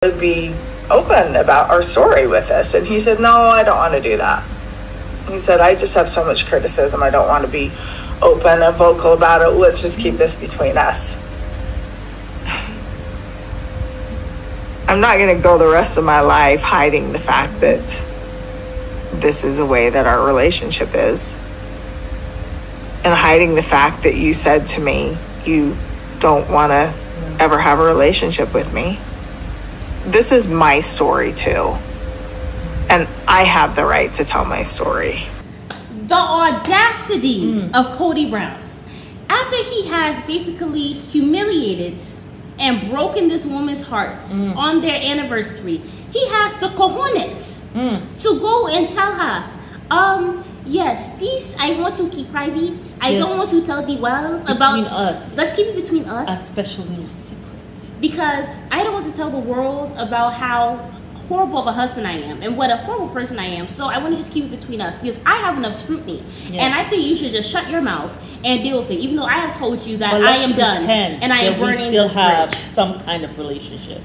would be open about our story with us. And he said, no, I don't want to do that. He said, I just have so much criticism. I don't want to be open and vocal about it. Let's just keep this between us. I'm not going to go the rest of my life hiding the fact that this is the way that our relationship is. And hiding the fact that you said to me, you don't want to ever have a relationship with me. This is my story too. And I have the right to tell my story. The audacity of Kody Brown. After he has basically humiliated and broken this woman's heart on their anniversary, he has the cojones to go and tell her, yes, these I want to keep private. I don't want to tell the world about us. Let's keep it between us. A special little secret. Because I don't want to tell the world about how horrible of a husband I am and what a horrible person I am. So I want to just keep it between us because I have enough scrutiny. Yes. And I think you should just shut your mouth and deal with it. Even though I have told you that I am done and I am burning this bridge. We still have some kind of relationship.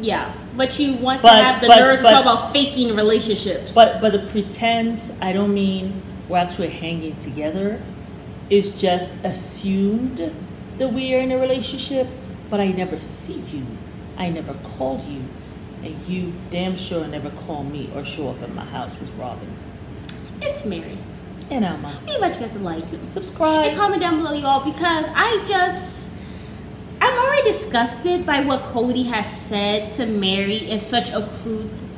Yeah, but you want to have the nerve to talk about faking relationships. But the pretense, I don't mean we're actually hanging together. It's just assumed that we are in a relationship, but I never see you. I never call you. And you damn sure never call me or show up at my house with Robin. It's Mary. And Alma. Leave a guys a like. Subscribe. And comment down below, y'all, because I'm already disgusted by what Kody has said to Meri in such a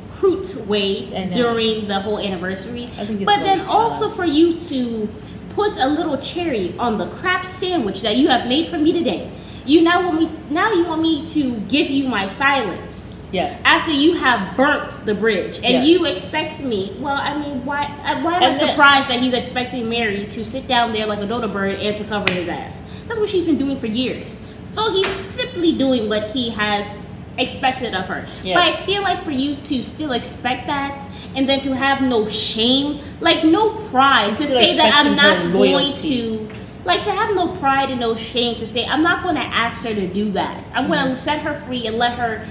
crude way during the whole anniversry. But then also for you to put a little cherry on the crap sandwich that you have made for me today. You now want me to give you my silence. Yes. After you have burnt the bridge, and you expect me. Well, I mean, why am I surprised that he's expecting Meri to sit down there like a dodo bird and to cover his ass? That's what she's been doing for years. So he's simply doing what he has expected of her. Yes. But I feel like for you to still expect that, and then to have no shame, like no pride, to say that I'm not going to. Like, to have no pride and no shame to say, I'm not going to ask her to do that. I'm going to set her free and let her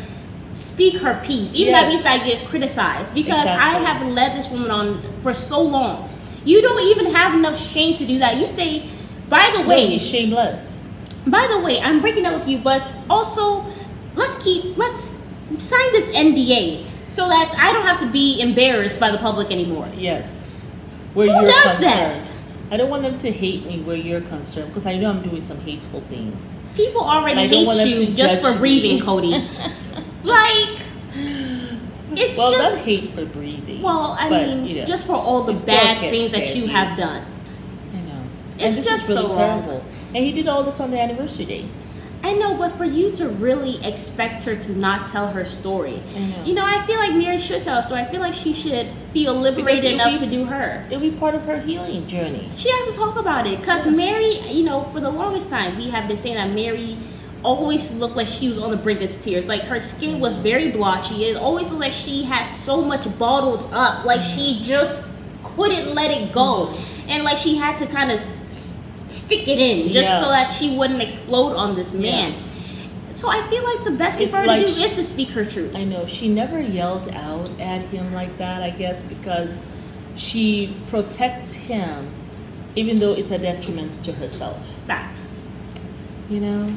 speak her piece. Even that means I get criticized. Because I have led this woman on for so long. You don't even have enough shame to do that. You say, by the way... he's shameless. By the way, I'm breaking up with you, but also, let's sign this NDA so that I don't have to be embarrassed by the public anymore. Yes. Who does that? I don't want them to hate me where you're concerned because I know I'm doing some hateful things. People already hate you just for breathing, Kody. Like, it's well, just... not hate for breathing. Well, I mean, just for all the bad things that you have done. I know. It's just really so terrible. And he did all this on the anniversary day. I know, but for you to really expect her to not tell her story, I feel like Meri should tell her story. I feel like she should feel liberated enough to do her. It'll be part of her healing journey. She has to talk about it because Meri, for the longest time, we have been saying that Meri always looked like she was on the brink of tears. Like, her skin was very blotchy. It always looked like she had so much bottled up. Like, she just couldn't let it go. And, like, she had to kind of stick it in just so that she wouldn't explode on this man. So I feel like the best thing for her to do is to speak her truth. I know. She never yelled out at him like that, I guess, because she protects him even though it's a detriment to herself. Facts. Meri.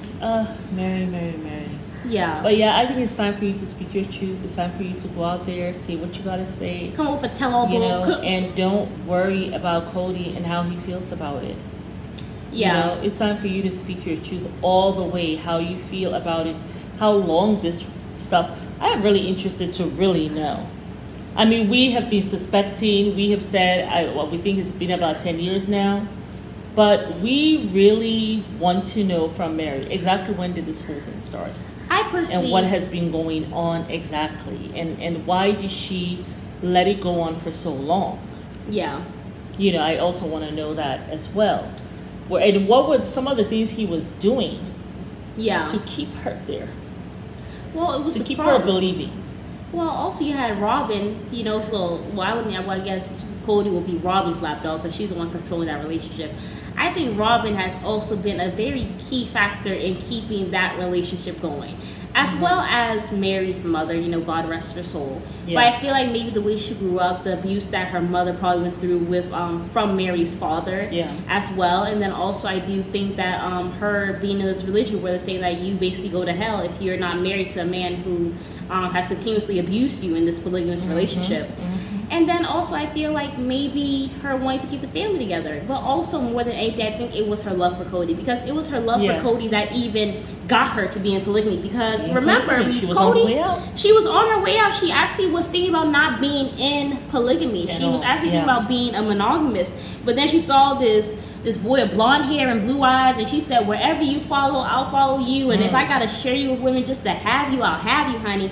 Yeah. But yeah, I think it's time for you to speak your truth. It's time for you to go out there, say what you gotta say. Come up with a tell-all book. And don't worry about Kody and how he feels about it. Yeah. It's time for you to speak your truth all the way, how you feel about it, how long this stuff. I am really interested to really know. I mean, we have been suspecting, we have said, we think it's been about 10 years now, but we really want to know from Meri, exactly when did this whole thing start? I personally... And what has been going on exactly, and why did she let it go on for so long? Yeah. I also want to know that as well. And what were some of the things he was doing to keep her there? Well, it was to keep her believing. Well, also you had Robin, I guess Kody will be Robin's lapdog because she's the one controlling that relationship. I think Robin has also been a very key factor in keeping that relationship going. as well as Mary's mother, you know, God rest her soul. Yeah. But I feel like maybe the way she grew up, the abuse that her mother probably went through with from Mary's father, as well. And then also I do think that her being in this religion where they're saying that you basically go to hell if you're not married to a man who has continuously abused you in this polygamous relationship. And then also I feel like maybe her wanting to keep the family together. But also more than anything, I think it was her love for Kody. Because it was her love for Kody that even got her to be in polygamy. Because remember, she was Kody, on her way out. She was on her way out. She actually was thinking about not being in polygamy. She was actually thinking about being a monogamist. But then she saw this boy with blonde hair and blue eyes, and she said, wherever you follow, I'll follow you. And if I gotta share you with women just to have you, I'll have you, honey.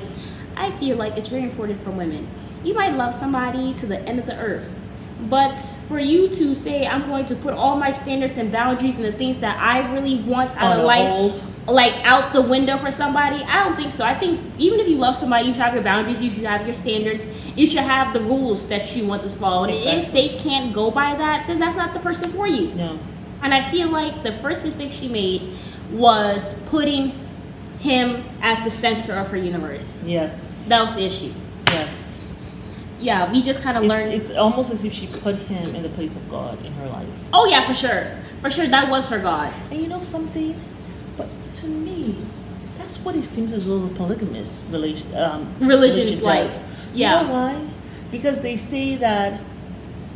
I feel like it's very important for women. You might love somebody to the end of the earth, but for you to say, I'm going to put all my standards and boundaries and the things that I really want out of life, like out the window for somebody, I don't think so. I think even if you love somebody, you should have your boundaries, you should have your standards, you should have the rules that you want them to follow. And if they can't go by that, then that's not the person for you. No. And I feel like the first mistake she made was putting him as the center of her universe. Yes. That was the issue. Yes. Yeah, we just kind of learned. It's almost as if she put him in the place of God in her life. Oh yeah, for sure. For sure, that was her God. And you know something? But to me, that's what it seems as though the polygamous religion is like. Yeah. You know why? Because they say that,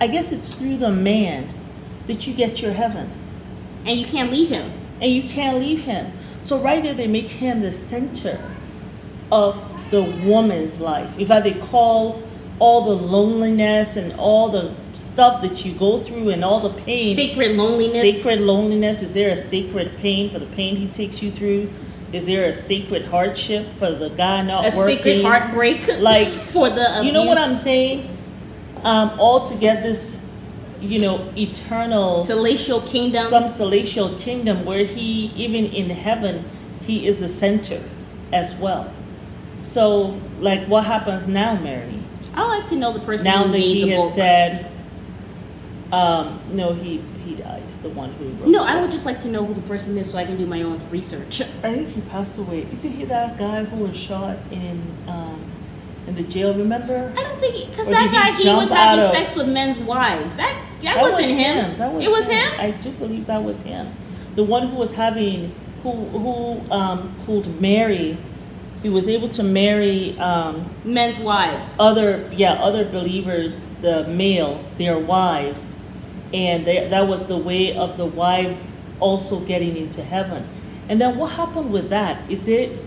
I guess it's through the man that you get your heaven. And you can't leave him. And you can't leave him. So right there, they make him the center of the woman's life. In fact, they call all the loneliness and all the stuff that you go through and all the pain. Sacred loneliness. Sacred loneliness. Is there a sacred pain for the pain he takes you through? Is there a sacred hardship for the guy not working? A sacred heartbreak like for the abuse. You know what I'm saying? All to get this, you know, eternal celestial kingdom. Some celestial kingdom where he, even in heaven, he is the center as well. So, like, what happens now, Mary? I would like to know the person now who that made he the has book. said, no, he died. The one who wrote. No, I would just like to know who the person is so I can do my own research. I think he passed away. Isn't he that guy who was shot in the jail? Remember? I don't think because that guy he was having sex with men's wives. That wasn't him. It was him. I do believe that was him. The one who was having called Meri. He was able to marry men's wives. Other believers, the male, their wives, and that was the way of the wives also getting into heaven. And then what happened with that? Did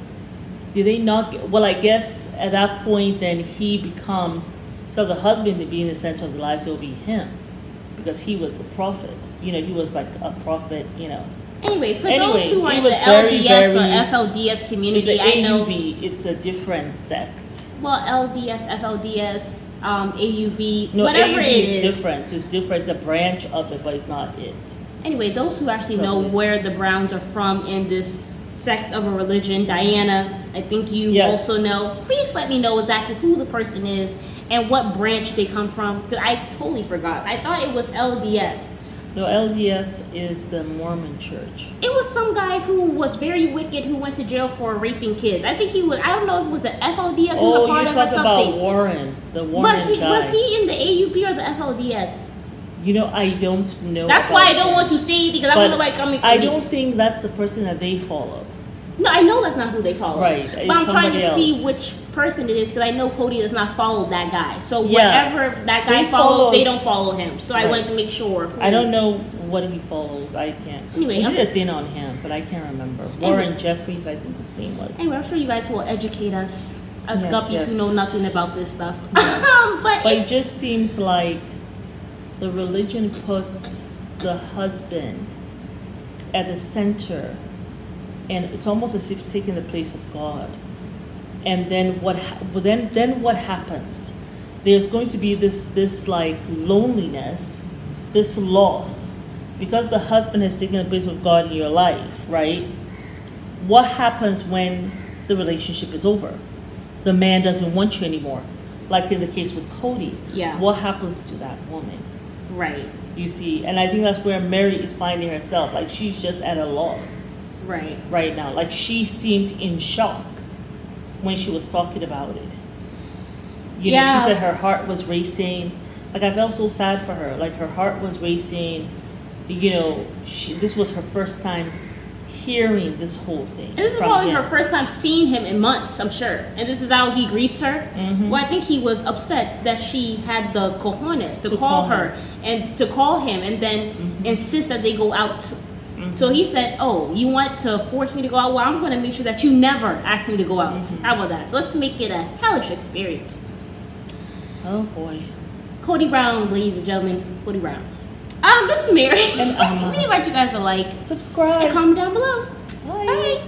they not? Well, I guess at that point, then he becomes the husband to be in the center of the lives. It will be him because he was the prophet. You know, he was like a prophet. You know. Anyway, for those who are in the LDS or FLDS community, I know it's a different sect. Well, LDS, FLDS, AUB, no, whatever AUB it is. Different. It's different. It's a branch of it, but it's not it. Anyway, those who actually know where the Browns are from in this sect of a religion, Diana, I think you also know. Please let me know exactly who the person is and what branch they come from, because I totally forgot. I thought it was LDS. No, LDS is the Mormon church. It was some guy who was very wicked who went to jail for raping kids. I think he was, I don't know if it was the FLDS who was a part of or something. Oh, you're talking about Warren, the Warren guy. Was he in the AUB or the FLDS? You know, I don't know. That's why I don't want to say anything, because I don't know why it's coming from me. I don't think that's the person that they follow. No, I know that's not who they follow. Right. But I'm trying to see which person it is, because I know Kody does not follow that guy. So whatever that guy follows, they don't follow him. So I wanted to make sure. I don't know what he follows. I can't. Anyway, I did a thing on him, but I can't remember. Warren Jeffries, I think his name was. Anyway, I'm sure you guys will educate us guppies who know nothing about this stuff. But it just seems like the religion puts the husband at the center. And it's almost as if taking the place of God. And then what happens? There's going to be this like loneliness, this loss, because the husband has taken the place of God in your life, right? What happens when the relationship is over? The man doesn't want you anymore. Like in the case with Kody. Yeah. What happens to that woman? Right. You see, and I think that's where Meri is finding herself. Like she's just at a loss. Right. Right now. Like she seemed in shock when she was talking about it. You know, she said her heart was racing. Like, I felt so sad for her. Like, her heart was racing. You know, this was her first time hearing this whole thing. And this is probably her first time seeing him in months, I'm sure. And this is how he greets her. Mm-hmm. Well, I think he was upset that she had the cojones to call her and to call him and then insist that they go out. So he said, oh, you want to force me to go out? Well, I'm going to make sure that you never ask me to go out. How about that? So let's make it a hellish experience. Oh, boy. Kody Brown, ladies and gentlemen. Kody Brown. This is Meri. And we invite you guys to like, subscribe, and comment down below. Bye. Bye.